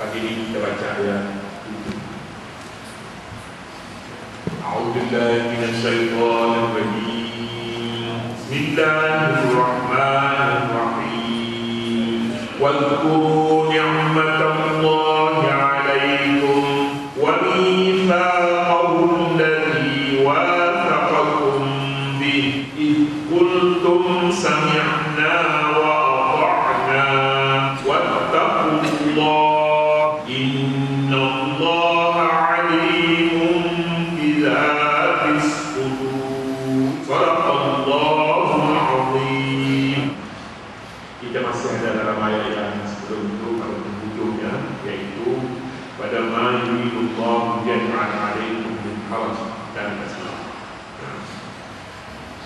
Pagi ini kita baca ayat itu. A'udzubillahi minasyaitonir rajim. Bismillahirrahmanirrahim. Wadhkuru ni'matallahi 'alaikum wa mitsaqahu alladzi wathaqakum bihi id qultum sami'na wa ata'na wattaqullaha innallaha 'alimun bidzatiz sudur. Shadaqallahul 'azim. Kita masih ada dalam ayat yang sebelum itu pada penghujungnya, yaitu pada ma yuridullahu yaj'al 'alaikum min haraj dan Islam.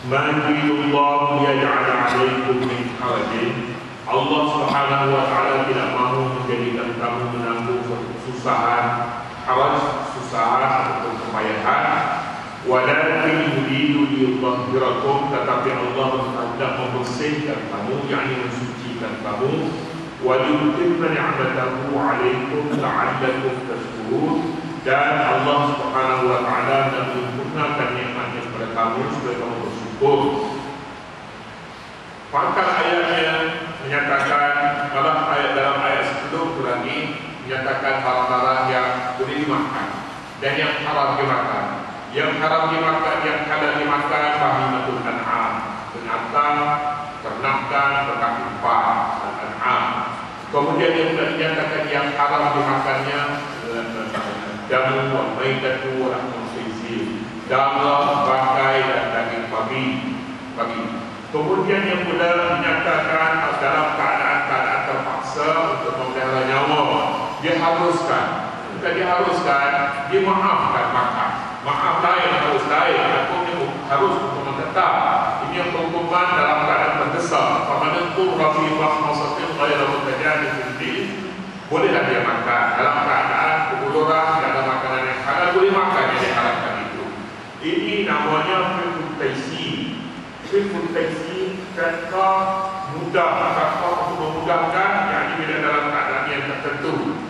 Ma yuridullahu yaj'al 'alaikum min haraj. Allah Subhanahu wa taala tidak mahu menjadikan kamu menanggung kesusahan, haraj, kesusahan atau kepayahan. Walakin yuridu liyutahhirakum, tetapi Allah hendak membersihkan kamu, yakni mensucikan kamu. Wa liyutimma ni'matahu 'alaikum la'allakum tashkurun, dan Allah Subhanahu wa taala hendak menyempurnakan nikmatnya kepada kamu supaya kamu bersyukur. Pangkal ayatnya menyatakan, dalam ayat sebelum lagi menyatakan barang-barang yang boleh dimakan dan yang haram dimakan. Yang haram dimakan, yang halal dimakan, bahimatul an'am, binatang, ternakan, berkaki empat, an'am. Kemudian yang sudah dinyatakan yang haram dimakannya, jamu, maitatu, rahmul khinzir, darah, bangkai dan daging babi. Kemudian yang sudah dinyatakan dalam keadaan terpaksa untuk memelihara nyawa, dia haruskan, bukan diharuskan, dia maafkan makan. Maaf lain, harus lain, hukumnya harus hukuman tetap. Ini yang hukuman dalam keadaan terdesak. Faman qurra fi mahmasatin ghayra mutajadid fi, bolehlah dia makan dalam keadaan kebuluran, tidak ada makanan yang halal, boleh makan yang diharapkan itu. Ini namanya fiqhul taysir. Fiqhul taysir kata mudah, kata untuk memudahkan, yang bila dalam keadaan yang tertentu.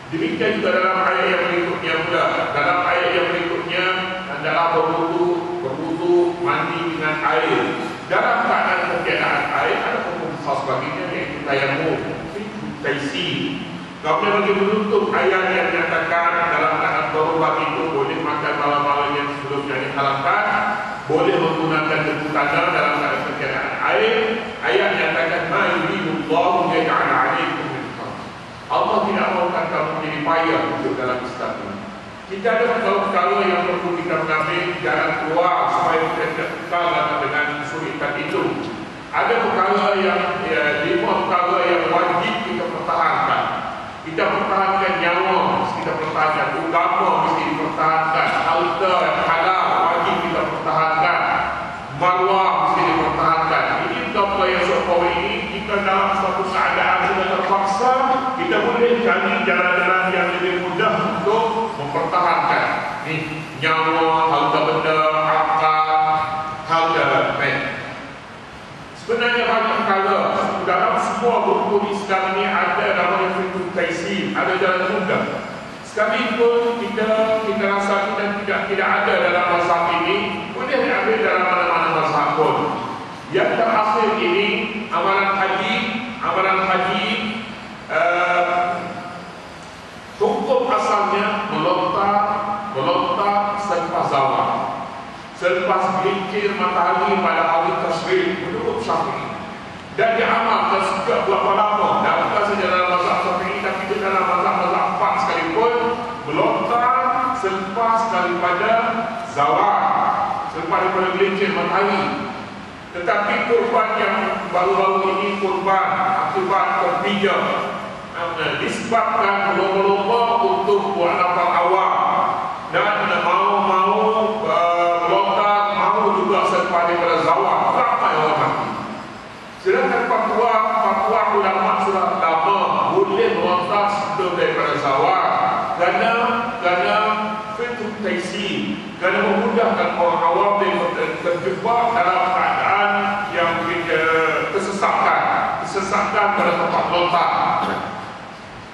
Demikian juga dalam ayat yang berikutnya pula. Dalam ayat yang berikutnya adalah berwudu, mandi dengan air. Dalam keadaan ketiadaan air ada hukum khas baginya, yaitu tayammum, taysir. Kemudian bagi menutup ayat yang menyatakan dalam keadaan darurat itu boleh makan malam-malam yang sebelumnya diharamkan, boleh menggunakan debu tanah dalam keadaan ketiadaan air. Ayat menyatakan ma yuridullahu yaj'al 'alaikum. Allah tidak mahukan kamu menjadi payah hidup dalam Islam ini. Kita ada perkara-perkara yang perlu kita mengambil jalan keluar supaya kita tidak kekal dengan kesulitan itu. Ada perkara yang 5 perkara yang wajib kita pertahankan. Kita pertahankan nyawa, kita pertahankan agama, mesti dipertahankan. Harta yang halal wajib kita pertahankan. Maruah mesti dipertahankan. Ini perkara yang sokong ini, jika dalam suatu keadaan sudah terpaksa, kita boleh cari jalan-jalan yang lebih mudah untuk mempertahankan nyawa, harta benda, akal, harta baik. Sebenarnya banyak perkara dalam semua buku Islam ini ada namanya fiqhul taysir, ada jalan mudah. Sekalipun kita rasa kita tidak ada dalam mazhab ini, boleh diambil dalam mana-mana mazhab pun. Yang terakhir ini amalan haji, hukum asalnya melontar selepas zawal, selepas gelincir matahari pada hari tasyrik menurut Syafi'i, dan diamalkan sejak berapa lama. Dan bukan saja dalam mazhab Syafi'i, tapi juga dalam mazhab-mazhab 4 sekalipun, melontar selepas daripada zawal, selepas daripada gelincir matahari. Tetapi kurban yang baru-baru ini, kurban akibat terpijak, disebabkan berlomba-lomba untuk buat nafal awal dan mau melontar, mau juga selepas daripada zawal, ramai orang mati. Sedangkan fatwa ulama sudah lama boleh melontar sebelum daripada zawal, kerana fiqhul taysir, kerana memudahkan orang awam terjebak dalam keadaan yang kesesatan pada tempat lontar.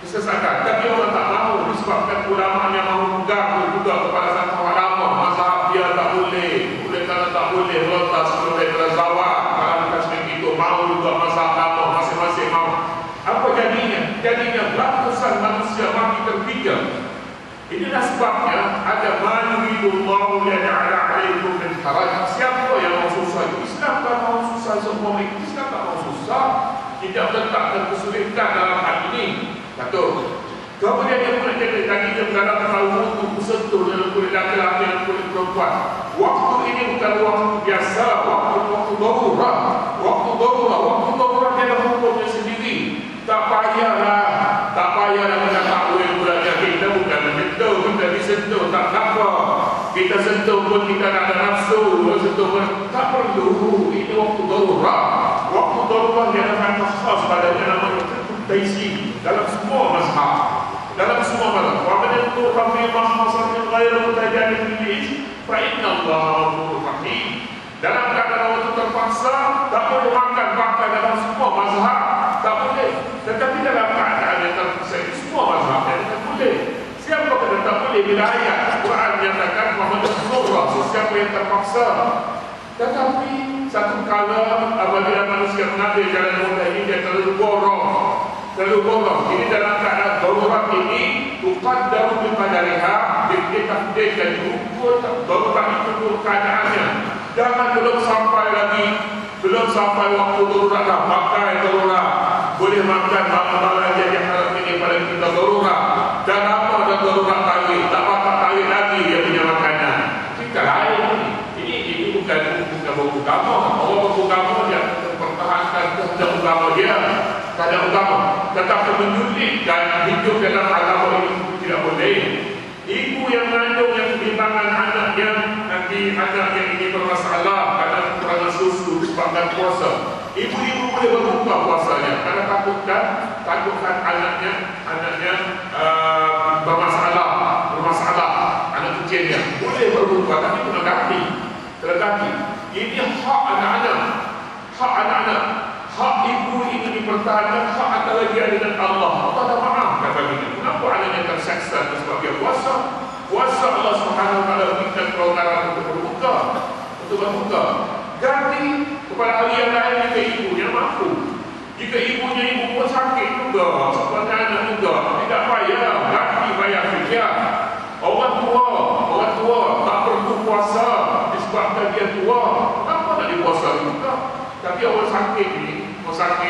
Kesesatan. Tapi orang tak mahu disebabkan ulama yang mahu pegang juga kepada satu agama. Mazhab dia tak boleh. Boleh kalau tak boleh, rotas boleh berzawat. Kalau bukan seperti itu, mahu juga mazhab agama masing-masing mahu. Apa jadinya? Jadinya ratusan manusia mati terpijak. Inilah sebabnya ada manulidullahu yaj'ala 'alaikum min haraj. Siapa yang mau susah itu? Islam tak mau susah semua itu. Islam tak mau susah. Tidak letakkan kesulitan dalam hal ini. Betul. Kemudian yang boleh jadi tadi dia berada dalam waktu bersentuh dalam kulit laki-laki dan kulit perempuan. Waktu ini bukan waktu biasa, waktu darurat. Waktu darurat dia ada hukumnya sendiri. Tak payahlah kita takwil bulannya kita bukan menyentuh, kita disentuh tak apa. Kita sentuh pun kita tak ada nafsu, sentuh pun tak perlu. Ini waktu darurat. Waktu darurat dia akan khas padanya namanya taisi dalam semua mazhab. Dalam semua mazhab. Wa man yaqulu fi mahmasatin ghairu mutajadid bil fa inna Allaha ghafurur rahim. Dalam keadaan waktu terpaksa tak boleh makan dalam semua mazhab. Tak boleh. Tetapi dalam keadaan yang terpaksa itu semua mazhab tak boleh. Siapa kata tak boleh bila ayat Al-Quran menyatakan Muhammad Rasulullah, siapa yang terpaksa. Tetapi satu kala apabila manusia mengambil jalan mudah ini dia terlalu borong. Ini dalam keadaan darurat ini tuqaddaru bi qadariha, ditakdirkan diukur darurat itu keadaannya. Jangan belum sampai waktu darurat dah pakai darurat. Boleh makan malam jadi harap ini pada kita darurat. Dan apa dan darurat tarik, tak patah tarik lagi dia punya makanan. Kita lain ini bukan buku agama. Orang buku agama dia mempertahankan kehendak agama dia. Kehendak agama. Tetapi menyulitkan hidup dalam agama ini tidak boleh. Ibu yang mengandung yang kelimbangan anaknya, nanti anaknya ini bermasalah karena kekurangan susu disebabkan puasa. Ibu-ibu boleh berbuka puasanya karena takutkan anaknya bermasalah, anak kecilnya boleh berbuka tapi kena ganti. Ini hak anak-anak. Hak ibu ini dipertahankan, hak antara dia dengan Allah. Allah dah maaf kata dia. Kenapa anaknya terseksa sebab dia puasa? Puasa Allah Subhanahu wa taala berikan kelonggaran untuk berbuka. Ganti kepada hari yang lain jika ibunya mampu. Jika ibunya ibu pun sakit juga, sebenarnya anak juga, tidak payah ganti bayar fidyah. Orang tua tak perlu puasa disebabkan dia tua. Kenapa tak dipuasa juga? Tapi orang sakit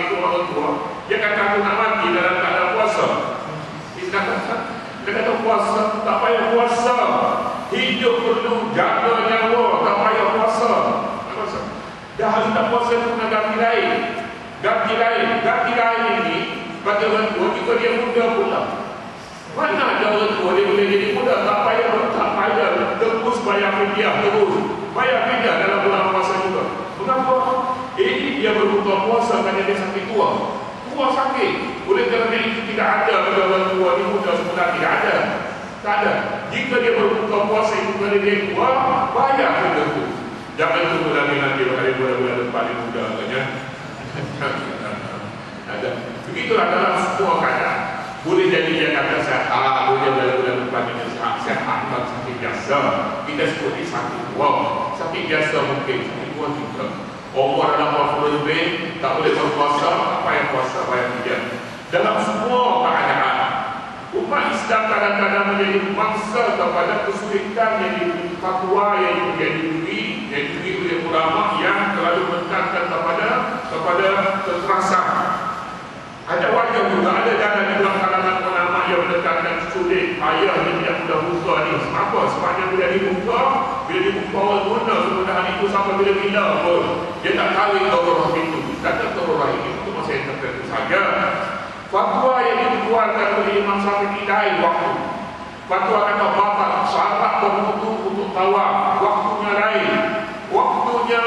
itu orang tua, dia kata aku nak mati dalam keadaan puasa. Dia kata puasa, tak payah puasa. Hidup perlu jaga nyawa, tak payah puasa. Dah hari tak puasa itu kena ganti lain. Ganti lain ini bagi orang tua jika dia muda pula. Mana ada orang tua dia boleh jadi muda, tak payah tebus bayar fidyah terus. Bayar fidyah dalam bulan puasa juga. Mengapa? Ini dia berbuka puasa kerana dia sakit tua. Tua sakit. Oleh kerana itu tidak ada bagi orang tua ni muda sebenarnya tidak ada. Tak ada. Jika dia berbuka puasa itu kerana dia tua, bayar fidyah itu. Jangan tunggu lagi nanti hari bulan depan dia muda katanya. Ada. Begitulah dalam semua keadaan. Boleh jadi dia kata sehat, boleh dalam bulan depan dia sehat bukan sakit biasa. Kita sebut ini sakit tua. Sakit biasa mungkin, sakit tua juga. Umur dalam 40 lebih tak boleh berpuasa, apa yang puasa bayar fidyah. Dalam semua keadaan, umat Islam kadang-kadang menjadi mangsa kepada kesulitan yang fatwa yang diberi oleh ulama yang terlalu menekankan kepada kekerasan. Ada wajah juga, ada jalan di dalam kalangan ulama yang menekankan sulit ayah yang tidak mudah buka ni. Kenapa? Sebabnya bila dibuka orang guna kemudahan itu sampai bila-bila pun dia tak tarik darurat itu. Datang darurat ini untuk masa yang tertentu saja. Fatwa yang dikeluarkan oleh Imam Syafi'i lain waktu. Fatwa kata batal syarat berwudu untuk tawaf, waktunya lain. Waktunya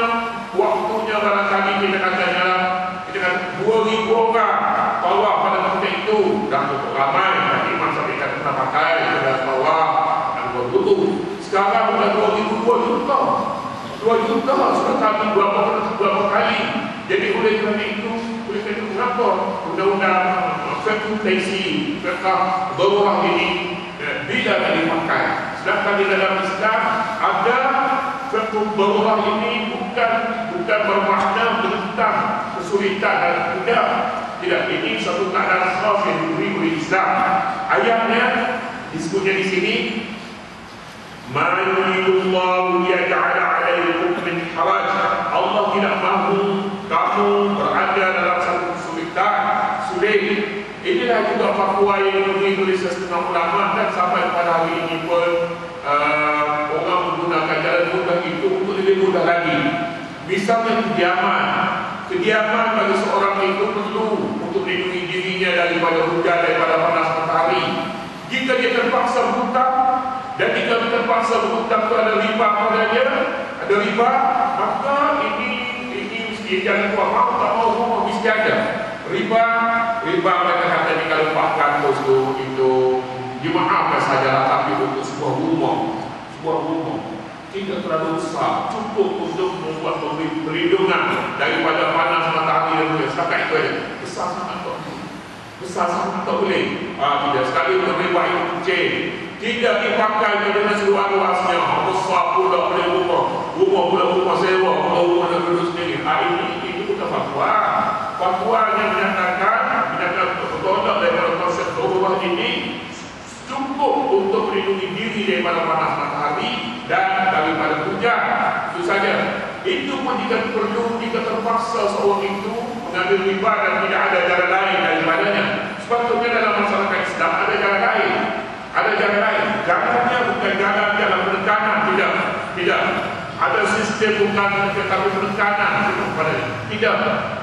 barangkali kita kata 2,000 orang tawaf pada ketika itu dah cukup ramai. Nanti Imam Syafi'i kata kita pakai kita tawaf dan berwudu. Sekarang sudah 2 juta sudah kali berapa kali. Jadi oleh kerana itu kenapa undang-undang fiqh taysir, fiqh darurah ini bila dipakai. Sedangkan di dalam Islam ada fiqh darurah ini bukan bermakna menentang kesulitan dan tidak, ini satu keadaan khas yang diberi oleh Islam. Ayatnya disebutnya di sini, "Man yuridullahu yaj'ala 'alaikum min haraj." Allah tidak mahu kamu berada dalam satu kesulitan, sulit. Inilah juga fatwa yang diberi oleh setengah ulama, dan sampai pada hari ini pun orang menggunakan jalan mudah itu untuk lebih mudah lagi. Misalnya kediaman bagi seorang itu perlu untuk melindungi dirinya daripada hujan, daripada panas matahari. Jika dia terpaksa berhutang, dan jika dia terpaksa berhutang itu ada riba padanya, maka ini mesti jangan buat mau tak mau rumah mesti ada riba. Mereka kata ni kalau 400 itu dimaafkan sajalah, tapi untuk sebuah rumah tidak terlalu besar, cukup untuk membuat perlindungan daripada panas matahari dan hujan. Setakat itu saja. Besar sangat tak boleh. Tidak, sekali untuk riba itu kecil, tidak dipakai dengan seluas-luasnya. Besar pun tak boleh rumah pula sewa, rumah nak duduk sendiri. Ini bukan fatwa yang menyatakan bertolak daripada konsep darurah ini, cukup untuk melindungi diri daripada panas matahari dan daripada hujan. Itu saja. Itu pun jika perlu, jika terpaksa seorang itu mengambil riba dan tidak ada jalan lain daripadanya. Sepatutnya dalam masyarakat Islam ada jalan lain. Jalannya bukan jalan penekanan, tidak. Ada sistem bukan tetapi penekanan kepadanya. Tidak.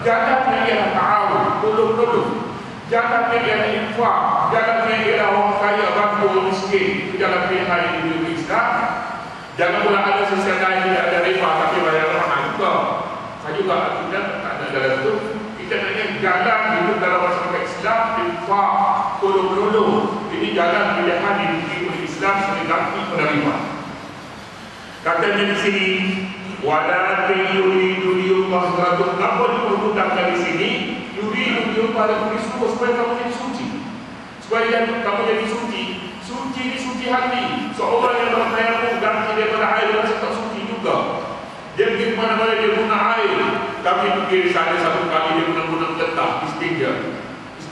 Jalannya ialah ta'awun, tolong. Jalannya ialah infak. Jalannya ialah orang kaya bantu orang miskin. Itu jalan pilihan yang diberi Islam. Jangan pula ada sistem lain tidak ada riba tapi bayar mahal juga. Saya juga tidak ada jalan itu. Kita naknya jalan hidup dalam masyarakat Islam, infak, tolong. Ini jalan pilihan yang diberi oleh Islam sebagai ganti pada riba. Katanya di sini, walakin yuridu liyutahhirakum. Kenapa dipergunakan di sini? Yuridu liyutahhirakum, disuruh supaya kamu jadi suci. Supaya kamu jadi suci. Suci di suci hati. Seorang yang bertayamum ganti daripada air rasa tak suci juga. Dia pergi mana-mana dia guna air. Kami fikir sana satu kali dia guna tetap istinja.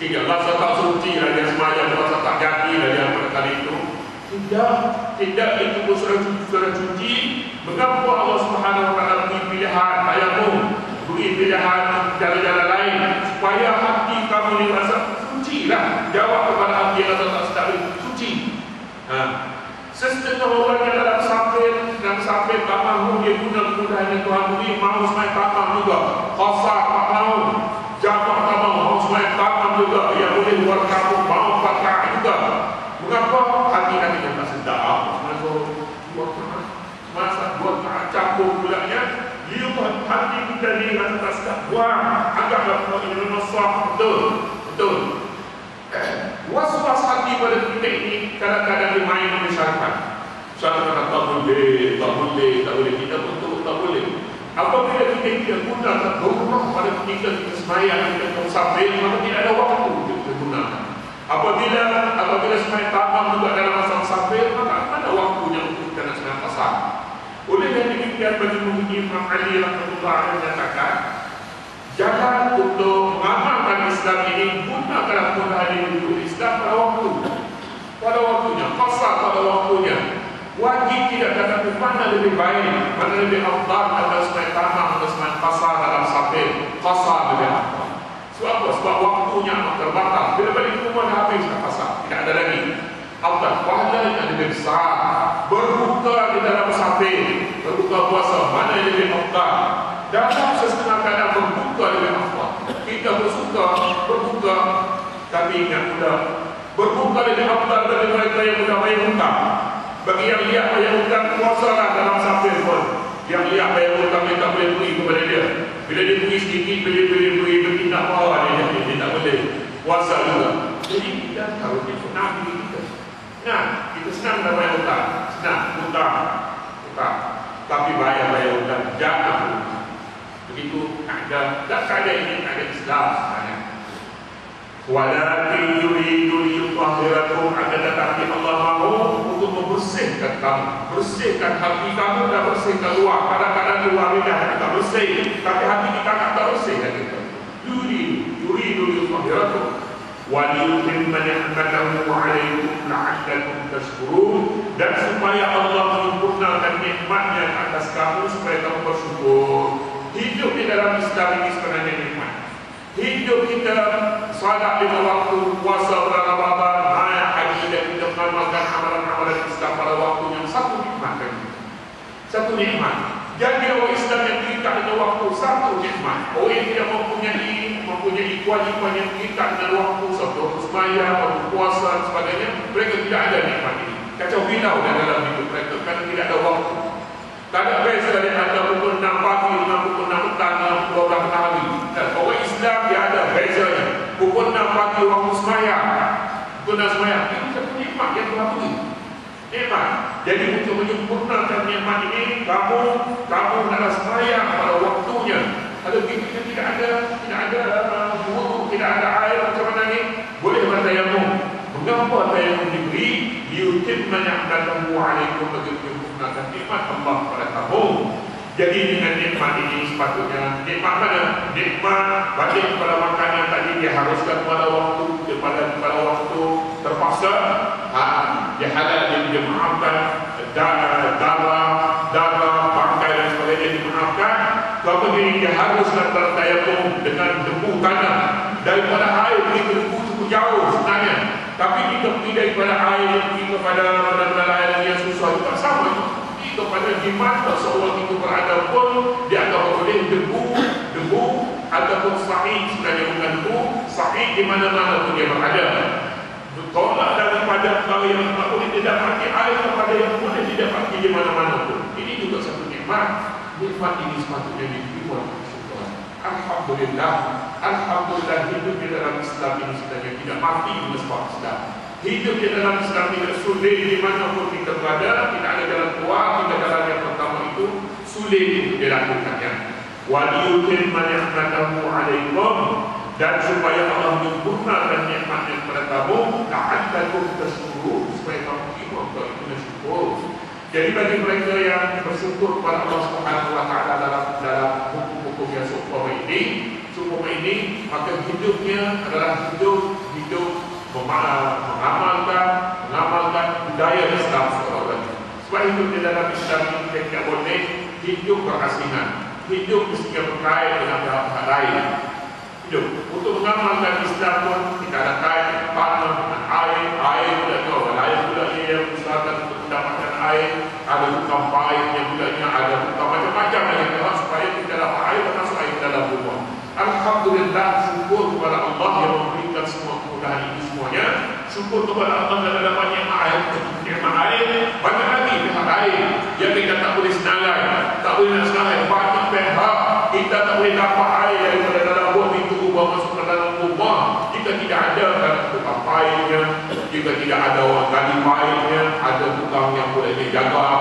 Rasa tak suci lah dia semayang, rasa tak jadi lah dia pada kali itu. Tidak, itu pun sudah cuci. Mengapa Allah Subhanahu Wa Taala beri pilihan tayamum, beri pilihan jalan-jalan lain supaya hati kamu ini rasa suci lah. Jawab kepada hati yang rasa tak sedap, suci. Setengah orang yang dalam sampai tak mahu dia guna kemudahan yang Tuhan beri, mahu semayang tak mahu juga, khasar tak mahu, jamak tak mahu semayang tak mahu juga, yang boleh luar kampung mahu pakai juga. Mengapa hati yang tak sedap? Masa buat campur pulaknya, dia hati kita ni rasa tak sedap. Wah, agaklah ini masalah betul. Was-was hati pada kita ini kadang-kadang dimain oleh syaitan. Syaitan kata tak boleh. Kita betul tak boleh. Apabila kita tidak gunakan darurah pada kita semayang, kita musafir, maka tidak ada waktu untuk kita gunakan. Apabila semayang tamam juga dalam masa musafir, maka ada waktunya untuk kita nak semayang pasar. Oleh yang demikian, bagi Imam Ali rahmatullah menyatakan, jangan untuk mengamalkan Islam ini gunakan kemudahan yang diberi Islam pada waktunya, pasar pada waktunya. Wajib tidak kata mana lebih baik, mana lebih afdal, ada semayang tamam atau semayang pasar dalam safir. Pasar lebih afdal. Sebab apa? Sebab waktunya amat terbatas. Bila balik ke rumah dah habis dah pasar, tidak ada lagi. Afdal, pahalanya lebih besar. Berbuka di dalam safir, berbuka puasa, mana yang lebih afdal? Dalam setengah kadang berbuka lebih afdal. Kita bersuka berbuka, tapi ingat pula berbuka lebih afdal dari mereka yang sudah bayar hutang. Bagi yang lihat bayar hutang, puasalah dalam safir pun. Yang lihat bayar hutang, dia tak boleh beri kepada dia. Bila dia beri sedikit, beri bertindak bawah dia tak boleh. Puasa juga. Jadi kita tahu dia senang diri kita. Kita senang dah bayar hutang. Senang, hutang. Tapi bayar hutang, jangan hutang. Begitu ada, dan keadaan ini ada Islam sebenarnya. Walakin bersihkan kamu, bersihkan hati kamu dan bersihkan luar. Kadang-kadang luar ini hati tak bersih, tapi hati kita tak bersih lagi. Yuridu liyutahhirakum wa liyutimma ni'matahu 'alaikum la'allakum tashkurun, dan supaya Allah menyempurnakan nikmatnya atas kamu supaya kamu bersyukur. Hidup di dalam Islam ini sebenarnya nikmat. Hidup kita salat 5 waktu, puasa bulan Ramadan, haji, dan kita mengamalkan amalan-amalan Islam pada waktunya, satu nikmat bagi kita. Satu nikmat. Jadi orang Islam yang terikat dengan waktu, satu nikmat. Orang yang tidak mempunyai kewajipan yang terikat dengan waktu, satu waktu sembahyang, waktu puasa dan sebagainya, mereka tidak ada nikmat ini. Kacau bilau dalam hidup mereka kerana tidak ada waktu. Tak ada beza dia ada pukul 6 pagi dengan pukul 6 petang dengan pukul 12 pagi. Dan orang Islam dia ada bezanya. Pukul 6 pagi waktu sembahyang, pukul 6 sembahyang, itu satu nikmat yang telah beri. Nikmat. Jadi untuk menyempurnakan nikmat ini, kamu hendaklah sembahyang pada waktunya. Kalau kita tidak ada wudu, tidak ada air macam mana ni, boleh bertayamum. Mengapa tayamum diberi? Liyutimma ni'matahu 'alaikum, bagi menyempurnakan nikmat Allah pada kamu. Jadi dengan nikmat ini sepatutnya nikmat mana? Nikmat balik kepada makanan tadi dia haruskan pada waktu, pada waktu terpaksa, dia halal, dia maafkan darah, bangkai dan sebagainya dimaafkan. Kemudian dia haruskan bertayamum dengan debu tanah. Daripada air pergi ke debu cukup jauh sebenarnya, tapi kita pergi daripada air pergi kepada air yang susah juga sama. Kepada di mana seorang itu berada pun dia akan boleh debu ataupun sahih, sebenarnya bukan debu, sahih di mana-mana pun dia berada. Tolak daripada perkara yang tak boleh didapati, air kepada yang boleh didapati di mana-mana pun. Ini juga satu nikmat. Nikmat ini sepatutnya diterima oleh Tuhan. Alhamdulillah hidup di dalam Islam ini sebenarnya tidak mati dengan sebab Islam. Hidup di dalam Islam tidak sulit di mana pun kita berada, tidak ada jalan keluar. Kita jalan yang pertama itu sulit untuk dilakukannya. Wa liyutimma ni'matahu 'alaikum, dan supaya Allah menyempurnakan nikmatnya kepada kamu, la'allakum tashkurun, supaya kamu terima untuk itu bersyukur. Jadi bagi mereka yang bersyukur kepada Allah Subhanahu wa taala dalam hukum-hukum yang seumpama ini, maka hidupnya adalah hidup mengamalkan budaya Islam seolah-olah. Sebab hidup di dalam Islam ini kita tidak boleh hidup berasingan. Hidup mesti berkait dengan pihak lain. Hidup untuk mengamalkan Islam pun kita ada kait tanah dengan air pula tu, air pula yang usahakan untuk mendapatkan air, ada tukang paip yang pulanya, ada tukang macam-macam yang telah supaya kita dapat air dan masuk air dalam rumah. Alhamdulillah, syukur kepada Allah yang memberikan semua kemudahan ini semuanya. Syukur kepada Allah dan dalam nikmat air, banyak lagi nikmat air yang kita tak boleh senalai, tak boleh nak senalai. Banyak pihak kita tak boleh dapat air daripada dalam buah pintu rumah masuk ke dalam rumah. Jika tidak ada tukang paipnya, jika tidak ada orang gali paipnya, ada tukang yang boleh menjaga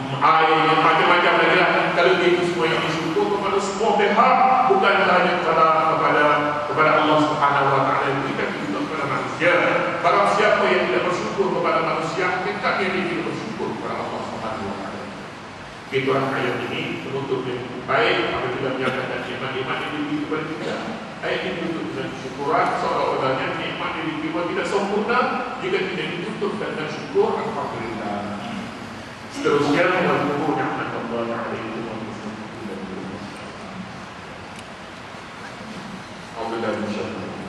air yang macam-macam lagi lah. Kalau itu semua yang disyukur kepada semua pihak, bukan hanya kepada Allah Subhanahu wa taala, yang berikan juga kepada manusia. Barang siapa yang tidak bersyukur kepada manusia, hendaknya dia tidak bersyukur kepada Allah Subhanahu wa taala. Itulah ayat ini penutup yang baik apabila menyatakan nikmat-nikmat yang diberi kepada kita. Ayat ini ditutup dengan syukuran, seolah-olahnya nikmat yang diberi tidak sempurna jika tidak ditutup dengan syukur. Alhamdulillah. Seterusnya mengukur nikmat Allah yang ada itu. Alhamdulillah.